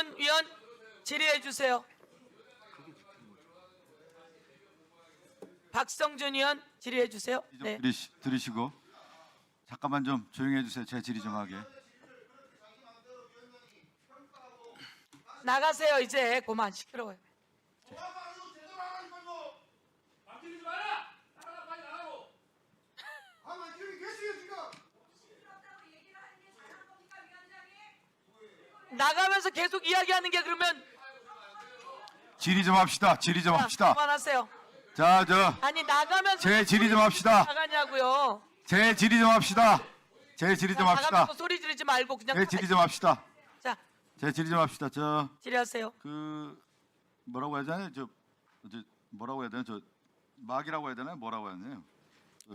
박성준 위원 질의해 주세요. 박성준 위원 질의해 주세요. 네. 들으시고 잠깐만 좀 조용히 해주세요. 제 질의 좀 하게. 나가세요 이제. 그만 시끄러워요. 나가면서 계속 이야기하는 게 그러면 질의 좀 합시다. 질의 좀 합시다. 그만하세요. 자, 아니 나가면서 제 질의 좀 합시다. 나가냐고요. 제 질의 좀 합시다. 제 질의 좀 합시다. 나가면서 소리 지르지 말고 그냥 제 질의 좀 합시다. 자 제 질의 좀 합시다. 질의하세요. 뭐라고 해야 되나요? 뭐라고 해야 되나? 막이라고 해야 되나요? 뭐라고 해야 되나요?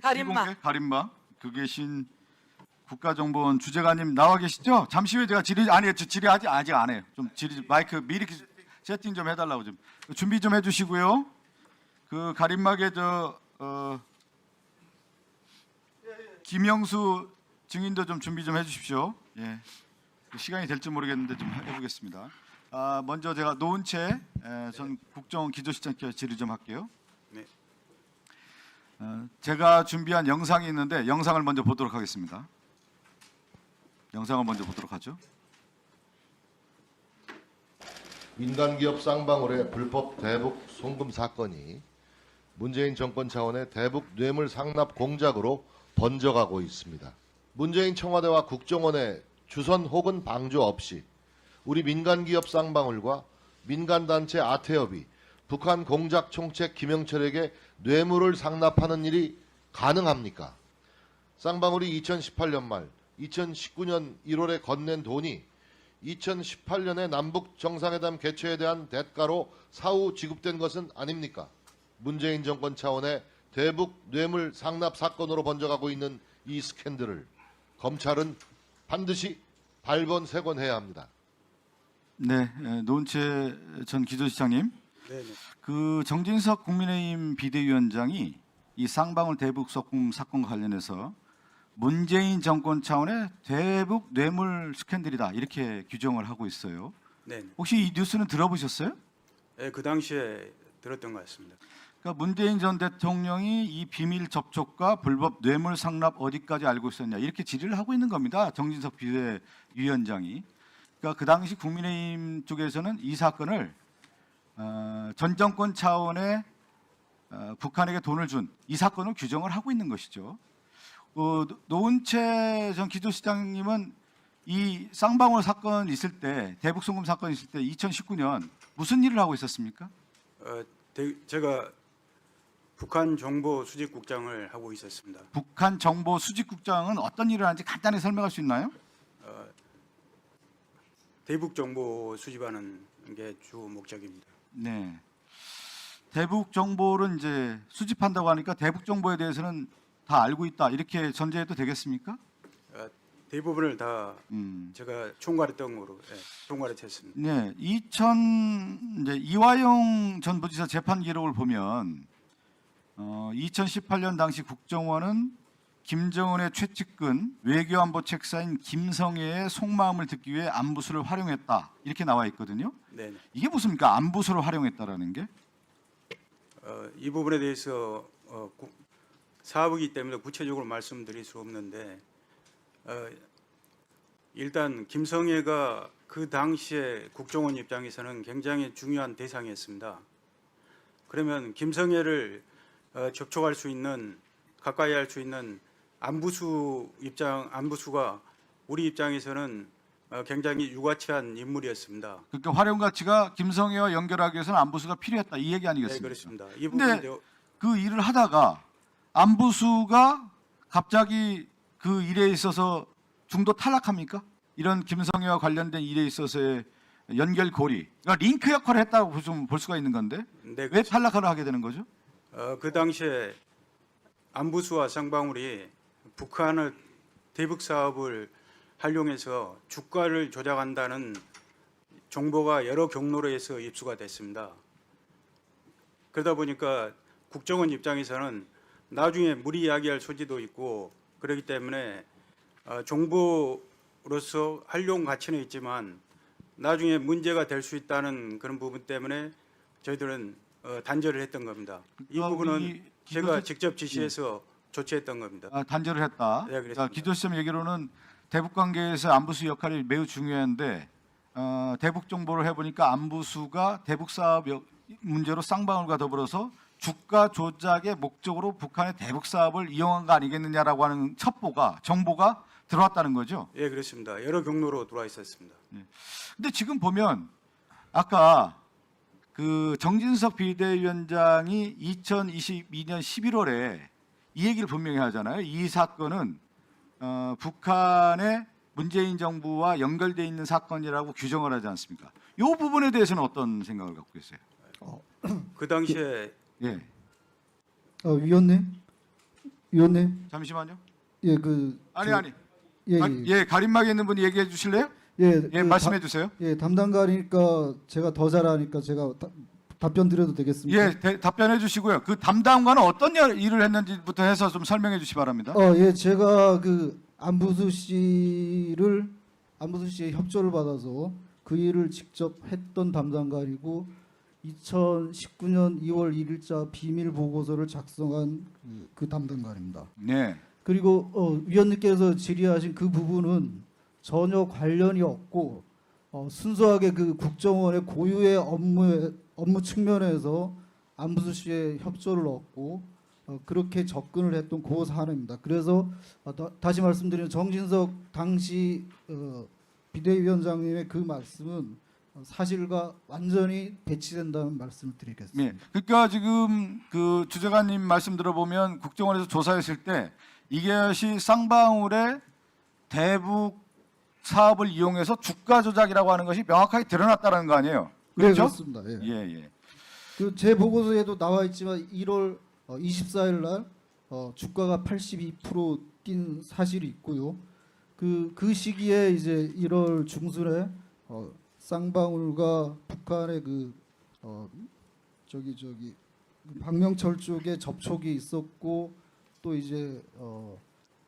가림막. 비공개? 가림막. 그 계신 국가정보원 주재관님 나와 계시죠? 잠시 후에 제가 질의하지 아직 안 해요. 좀 마이크 미리 세팅 좀 해달라고 좀 준비 좀 해주시고요. 그 가림막에 김영수 증인도 좀 준비 좀 해주십시오. 예, 시간이 될지 모르겠는데 좀 해보겠습니다. 먼저 제가 노은채 전 국정원 기조실장께 질의 좀 할게요. 네. 제가 준비한 영상이 있는데 영상을 먼저 보도록 하겠습니다. 영상을 먼저 보도록 하죠. 민간기업 쌍방울의 불법 대북 송금 사건이 문재인 정권 차원의 대북 뇌물 상납 공작으로 번져가고 있습니다. 문재인 청와대와 국정원의 주선 혹은 방조 없이 우리 민간기업 쌍방울과 민간단체 아태협이 북한 공작 총책 김영철에게 뇌물을 상납하는 일이 가능합니까? 쌍방울이 2018년 말 2019년 1월에 건넨 돈이 2018년에 남북 정상회담 개최에 대한 대가로 사후 지급된 것은 아닙니까? 문재인 정권 차원의 대북 뇌물 상납 사건으로 번져가고 있는 이 스캔들을 검찰은 반드시 발본색원해야 합니다. 네, 노은채 전 기조실장님. 네. 그 정진석 국민의힘 비대위원장이 이 쌍방울 대북 송금 사건과 관련해서 문재인 정권 차원의 대북 뇌물 스캔들이다 이렇게 규정을 하고 있어요. 네. 혹시 이 뉴스는 들어보셨어요? 네, 그 당시에 들었던 것 같습니다. 그러니까 문재인 전 대통령이 이 비밀 접촉과 불법 뇌물 상납 어디까지 알고 있었냐 이렇게 질의를 하고 있는 겁니다. 정진석 비대위원장이. 그러니까 그 당시 국민의힘 쪽에서는 이 사건을 전 정권 차원의 북한에게 돈을 준 이 사건을 규정을 하고 있는 것이죠. 노은채 전 기조실장님은 이 쌍방울 사건 있을 때 대북 송금 사건 있을 때 2019년 무슨 일을 하고 있었습니까? 제가 북한 정보 수집국장을 하고 있었습니다. 북한 정보 수집국장은 어떤 일을 하는지 간단히 설명할 수 있나요? 대북 정보 수집하는 게 주 목적입니다. 네. 대북 정보를 이제 수집한다고 하니까 대북 정보에 대해서는 다 알고 있다 이렇게 전제해도 되겠습니까? 대부분을 다 제가 총괄했던 거로 총괄했습니다. 네. 이제 이화영 전 부지사 재판 기록을 보면 2018년 당시 국정원은 김정은의 최측근 외교안보 책사인 김성애의 속마음을 듣기 위해 안부수를 활용했다 이렇게 나와 있거든요. 네. 이게 무슨입니까? 안부수를 활용했다라는 게? 이 부분에 대해서 사업이기 때문에 구체적으로 말씀드릴 수 없는데 일단 김성애가 그 당시에 국정원 입장에서는 굉장히 중요한 대상이었습니다. 그러면 김성애를 접촉할 수 있는 가까이 할 수 있는 안부수가 우리 입장에서는 굉장히 유가치한 인물이었습니다. 그러니까 활용 가치가 김성애와 연결하기 위해서는 안부수가 필요했다 이 얘기 네, 아니겠습니까? 그렇습니다. 이 근데 부분인데 그 일을 하다가 안부수가 갑자기 그 일에 있어서 중도 탈락합니까? 이런 김성애와 관련된 일에 있어서의 연결고리, 그러니까 링크 역할을 했다고 좀 볼 수가 있는 건데 네, 왜 탈락을 하게 되는 거죠? 그 당시에 안부수와 쌍방울이 북한의 대북 사업을 활용해서 주가를 조작한다는 정보가 여러 경로로에서 입수가 됐습니다. 그러다 보니까 국정원 입장에서는 나중에 무리야기할 소지도 있고 그렇기 때문에 정보로서 활용 가치는 있지만 나중에 문제가 될 수 있다는 그런 부분 때문에 저희들은 단절을 했던 겁니다. 이 부분은 제가 직접 지시해서 조치했던 겁니다. 단절을 했다. 네, 그렇습니다. 기조시장 얘기로는 대북 관계에서 안부수 역할이 매우 중요한데 대북 정보를 해보니까 안부수가 대북 사업 문제로 쌍방울과 더불어서 주가 조작의 목적으로 북한의 대북 사업을 이용한 거 아니겠느냐라고 하는 첩보가 정보가 들어왔다는 거죠. 예, 그렇습니다. 여러 경로로 들어와 있었습니다. 근데 지금 보면 아까 그 정진석 비대위원장이 2022년 11월에 이 얘기를 분명히 하잖아요. 이 사건은 북한의 문재인 정부와 연결돼 있는 사건이라고 규정을 하지 않습니까? 이 부분에 대해서는 어떤 생각을 갖고 계세요? 그 당시에 예, 위원님, 잠시만요. 예, 가림막에 있는 분이 얘기해 주실래요? 예, 말씀해 주세요. 담당가니까 제가 더 잘하니까 제가 답변 드려도 되겠습니까? 예, 답변해 주시고요. 그 담당관은 어떤 일을 했는지부터 해서 좀 설명해 주시 기 바랍니다. 제가 그 안부수 씨의 협조를 받아서 그 일을 직접 했던 담당관이고 2019년 2월 1일자 비밀 보고서를 작성한 그 담당관입니다. 네. 그리고 위원님께서 질의하신 그 부분은 전혀 관련이 없고 순수하게 그 국정원의 고유의 업무 측면에서 안부수 씨의 협조를 얻고 그렇게 접근을 했던 그 사안입니다. 그래서 다시 말씀드리면 정진석 당시 비대위원장님의 그 말씀은 사실과 완전히 배치된다는 말씀을 드리겠습니다. 네. 그러니까 지금 그 주재관님 말씀 들어보면 국정원에서 조사했을 때 이것이 쌍방울의 대북 사업을 이용해서 주가 조작이라고 하는 것이 명확하게 드러났다는 거 아니에요? 네, 그렇죠? 그렇습니다. 예. 예. 그 제 보고서에도 나와 있지만 1월 24일 날 주가가 82% 뛴 사실이 있고요. 그 시기에 이제 1월 중순에 쌍방울과 북한의 박명철 쪽에 접촉이 있었고 또 이제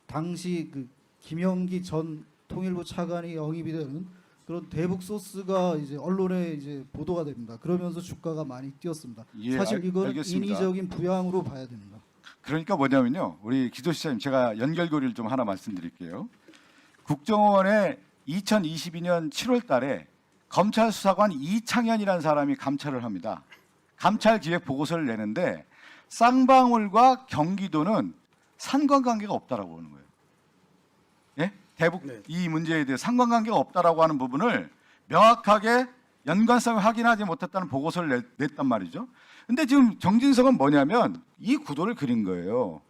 당시 그 김영기 전 통일부 차관이 영입이 되는 그런 대북 소스가 이제 언론에 이제 보도가 됩니다. 그러면서 주가가 많이 뛰었습니다. 예, 사실 이건 알겠습니다. 인위적인 부양으로 봐야 됩니다. 그러니까 뭐냐면요. 우리 기조시장님 제가 연결고리를 좀 하나 말씀드릴게요. 국정원에 2022년 7월 달에 검찰 수사관 이창현이라는 사람이 감찰을 합니다. 감찰 기획 보고서를 내는데 쌍방울과 경기도는 상관관계가 없다라고 하는 거예요. 예? 대북 네. 이 문제에 대해 상관관계가 없다라고 하는 부분을 명확하게 연관성을 확인하지 못했다는 보고서를 냈단 말이죠. 근데 지금 정진석은 뭐냐면 이 구도를 그린 거예요.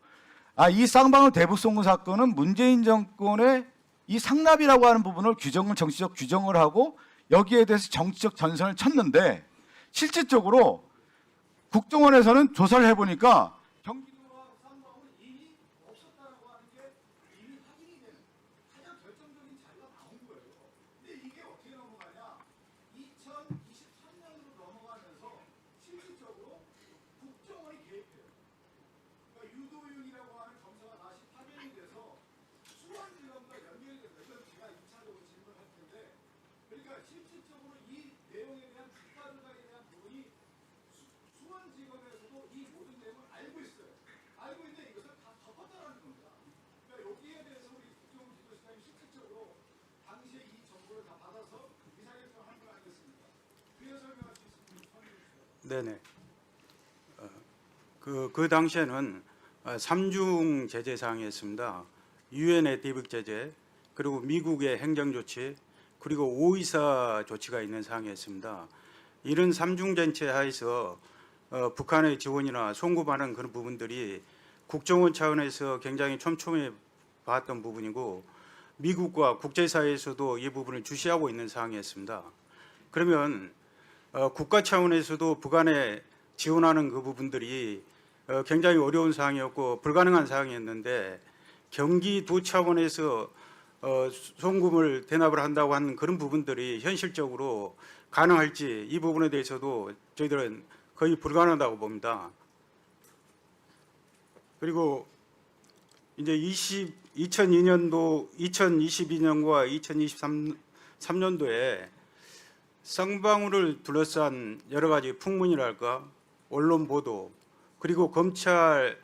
이 쌍방울 대북 송금 사건은 문재인 정권의 이 상납이라고 하는 부분을 정치적 규정을 하고 여기에 대해서 정치적 전선을 쳤는데 실질적으로 국정원에서는 조사를 해보니까 경기도와 쌍방울은 이미 없었다라고 하는 게 이미 확인이 되는 가장 결정적인 자료가 나온 거예요. 근데 이게 어떻게 넘어가냐? 2023년으로 넘어가면서 실질적으로 국정원이 개입해요. 그러니까 유도윤이라고 하는 검사가 다시 파견이 돼서 수원지검과 연결이 됩니다. 이건 제가 2차적으로 질문할 텐데 그러니까 실질적으로 이 내용에 대한 주가 조작에 대한 부분이 수원지검에서도 이 모든 내용을 알고 있어요. 알고 있는데 이것을 다 덮었다는 겁니다. 그러니까 여기에 대해서 우리 국정원 지도시장이 실질적으로 당시에 이 정보를 다 받아서 의사결정을 한 걸 알겠습니다. 그에 설명할 수 있으면 설명해 주세요. 네네. 그 당시에는 3중 제재 사항이었습니다. 유엔의 대북 제재, 그리고 미국의 행정 조치, 그리고 524 조치가 있는 사항이었습니다. 이런 3중 제재 하에서 북한의 지원이나 송금하는 그런 부분들이 국정원 차원에서 굉장히 촘촘히 봤던 부분이고 미국과 국제사회에서도 이 부분을 주시하고 있는 사항이었습니다. 그러면 국가 차원에서도 북한에 지원하는 그 부분들이 굉장히 어려운 사항이었고 불가능한 사항이었는데 경기도 차원에서 송금을 대납을 한다고 하는 그런 부분들이 현실적으로 가능할지 이 부분에 대해서도 저희들은 거의 불가능하다고 봅니다. 그리고 이제 2022년과 2023년도에 쌍방울을 둘러싼 여러 가지 풍문이랄까, 언론 보도, 그리고 검찰의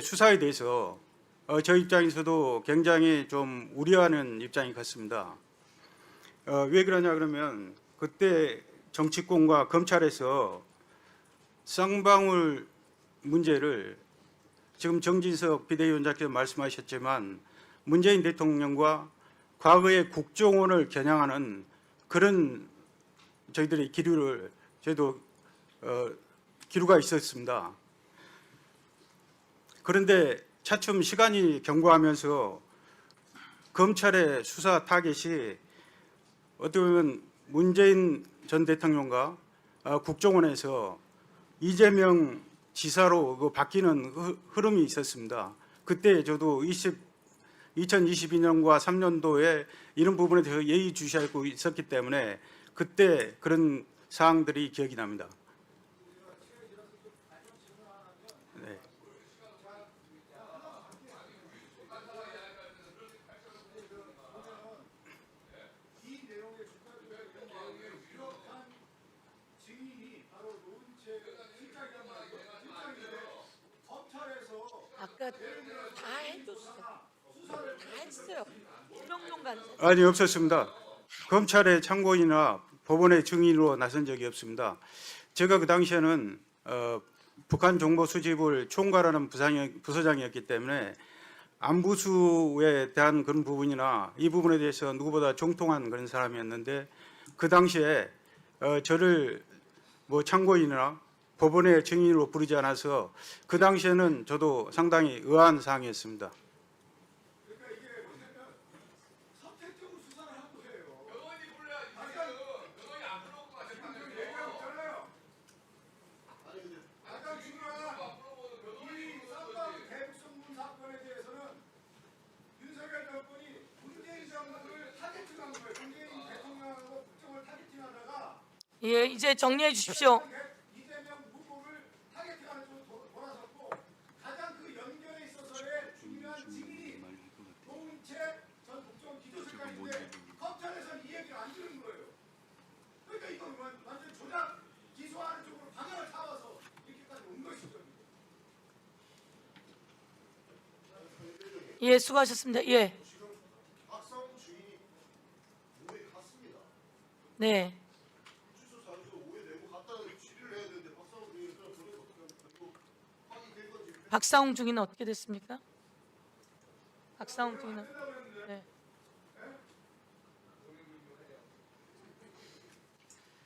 수사에 대해서 저 입장에서도 굉장히 좀 우려하는 입장이 같습니다. 왜 그러냐 그러면 그때 정치권과 검찰에서 쌍방울 문제를 지금 정진석 비대위원장께서 말씀하셨지만 문재인 대통령과 과거의 국정원을 겨냥하는 그런 저희들의 기류를 저희도 기류가 있었습니다. 그런데 차츰 시간이 경과하면서 검찰의 수사 타겟이 어떻게 보면 문재인 전 대통령과 국정원에서 이재명 지사로 바뀌는 흐름이 있었습니다. 그때 저도 2022년과 3년도에 이런 부분에 대해서 예의주시하고 있었기 때문에 그때 그런 사항들이 기억이 납니다. 네. 아까 다 해줬어요. 다 했어요. 김영룡 간사. 아니, 없었습니다. 검찰의 참고인이나 법원의 증인으로 나선 적이 없습니다. 제가 그 당시에는 북한 정보 수집을 총괄하는 부서장이었기 때문에 안부수에 대한 그런 부분이나 이 부분에 대해서 누구보다 정통한 그런 사람이었는데 그 당시에 저를 뭐 참고인이나 법원의 증인으로 부르지 않아서 그 당시에는 저도 상당히 의아한 사항이었습니다. 예, 이제 정리해 주십시오. 이재명 후보를 타겟팅하는 쪽으로 돌아섰고 가장 그 연결에 있어서의 중요한 증인이 노은채 전 국정원 기조실장인데 검찰에서는 이 얘기를 안 들은 거예요. 그러니까 이거 완전 조작 기소하는 쪽으로 방향을 잡아서 이렇게까지 온 것이죠. 예, 수고하셨습니다. 예. 박상훈 주인이 오해 갔습니다. 네. 주소 자료도 오해 내고 갖다 질의를 해야 되는데 박상훈 주인이 그냥 보내서 어떻게 하면 확인된 건지 박상웅 중위는 어떻게 됐습니까? 박상웅 중위는